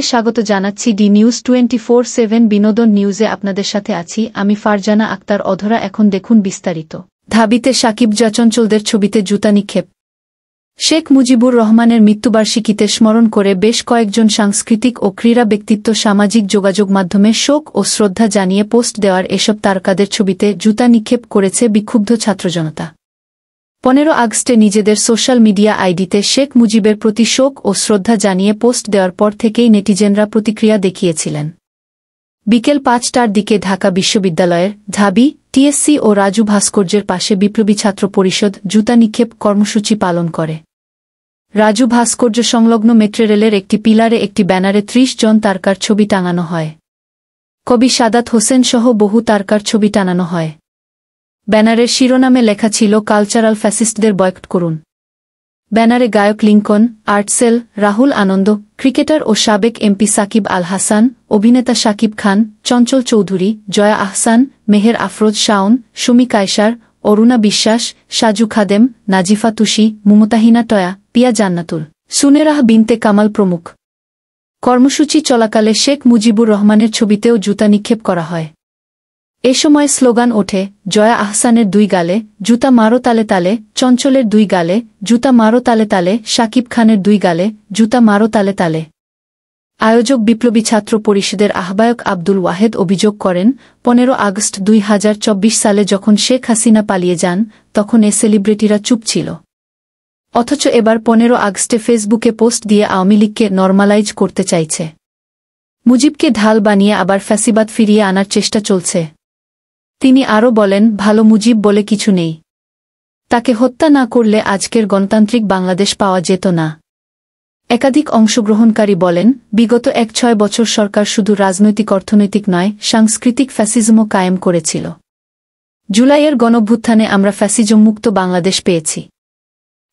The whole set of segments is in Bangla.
স্বাগত জানাচ্ছি ডি নিউজ 24/7 বিনোদন নিউজে আপনাদের সাথে আছি আমি ফারজানা আক্তার অধরা। এখন দেখুন বিস্তারিত। ঢাবিতে সাকিব চঞ্চলদের ছবিতে জুতা নিক্ষেপ। শেখ মুজিবুর রহমানের মৃত্যুবার্ষিকীতে স্মরণ করে বেশ কয়েকজন সাংস্কৃতিক ও ক্রীড়া ব্যক্তিত্ব সামাজিক যোগাযোগ মাধ্যমে শোক ও শ্রদ্ধা জানিয়ে পোস্ট দেওয়ার এসব তারকাদের ছবিতে জুতা নিক্ষেপ করেছে বিক্ষুব্ধ ছাত্রজনতা। 15 আগস্টে নিজেদের সোশ্যাল মিডিয়া আইডিতে শেখ মুজিবের প্রতি শোক ও শ্রদ্ধা জানিয়ে পোস্ট দেওয়ার পর থেকেই নেটিজেনরা প্রতিক্রিয়া দেখিয়েছিলেন। বিকেল 5টার দিকে ঢাকা বিশ্ববিদ্যালয়ের ঢাবি, টিএসসি ও রাজু ভাস্কর্যের পাশে বিপ্লবী ছাত্র পরিষদ জুতা নিক্ষেপ কর্মসূচি পালন করে। রাজু ভাস্কর্য সংলগ্ন মেট্রোরেলের একটি পিলারে একটি ব্যানারে 30 জন তারকার ছবি টাঙানো হয়। কবি সাদাত হোসেন সহ বহু তারকার ছবি টানানো হয়। ব্যানারের শিরোনামে লেখা ছিল কালচারাল ফ্যাসিস্টদের বয়কট করুন। ব্যানারে গায়ক লিঙ্কন, আর্টসেল, রাহুল আনন্দ, ক্রিকেটার ও সাবেক এমপি সাকিব আল হাসান, অভিনেতা শাকিব খান, চঞ্চল চৌধুরী, জয়া আহসান, মেহের আফরোজ শাওন, সুমি কায়সার, অরুণা বিশ্বাস, সাজু খাদেম, নাজিফা তুষি, মুমতাহিনা টয়া, পিয়া জান্নাতুল, সুনেরাহ বিনতে কামাল প্রমুখ। কর্মসূচি চলাকালে শেখ মুজিবুর রহমানের ছবিতেও জুতা নিক্ষেপ করা হয়। এ সময় স্লোগান ওঠে, জয়া আহসানের 2 গালে, জুতা মারো তালে তালে, চঞ্চলের 2 গালে, জুতা মারো তালে তালে, শাকিব খানের 2 গালে, জুতা মারো তালে তালে। আয়োজক বিপ্লবী ছাত্র পরিষদের আহ্বায়ক আব্দুল ওয়াহেদ অভিযোগ করেন, 15 আগস্ট 2024 সালে যখন শেখ হাসিনা পালিয়ে যান, তখন এ সেলিব্রিটিরা চুপ ছিল। অথচ এবার 15 আগস্টে ফেসবুকে পোস্ট দিয়ে আওয়ামী লীগকে নরমালাইজ করতে চাইছে। মুজিবকে ঢাল বানিয়ে আবার ফ্যাসিবাদ ফিরিয়ে আনার চেষ্টা চলছে। তিনি আরও বলেন, ভালো মুজিব বলে কিছু নেই। তাকে হত্যা না করলে আজকের গণতান্ত্রিক বাংলাদেশ পাওয়া যেত না। একাধিক অংশগ্রহণকারী বলেন, বিগত 1-6 বছর সরকার শুধু রাজনৈতিক অর্থনৈতিক নয়, সাংস্কৃতিক ফ্যাসিজমও কায়েম করেছিল। জুলাইয়ের গণঅভ্যুত্থানে আমরা ফ্যাসিজমমুক্ত বাংলাদেশ পেয়েছি।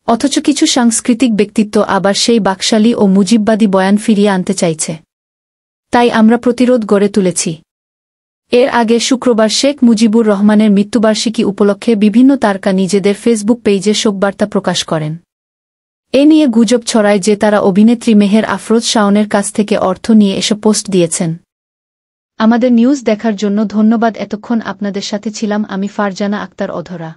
অথচ কিছু সাংস্কৃতিক ব্যক্তিত্ব আবার সেই বাকশালী ও মুজিববাদী বয়ান ফিরিয়ে আনতে চাইছে। তাই আমরা প্রতিরোধ গড়ে তুলেছি। এর আগে শুক্রবার শেখ মুজিবুর রহমানের মৃত্যুবার্ষিকী উপলক্ষে বিভিন্ন তারকা নিজেদের ফেসবুক পেজে শোকবার্তা প্রকাশ করেন। এ নিয়ে গুজব ছড়ায় যে তারা অভিনেত্রী মেহের আফরোজ শাওনের কাছ থেকে অর্থ নিয়ে এসব পোস্ট দিয়েছেন। আমাদের নিউজ দেখার জন্য ধন্যবাদ। এতক্ষণ আপনাদের সাথে ছিলাম আমি ফারজানা আক্তার অধরা।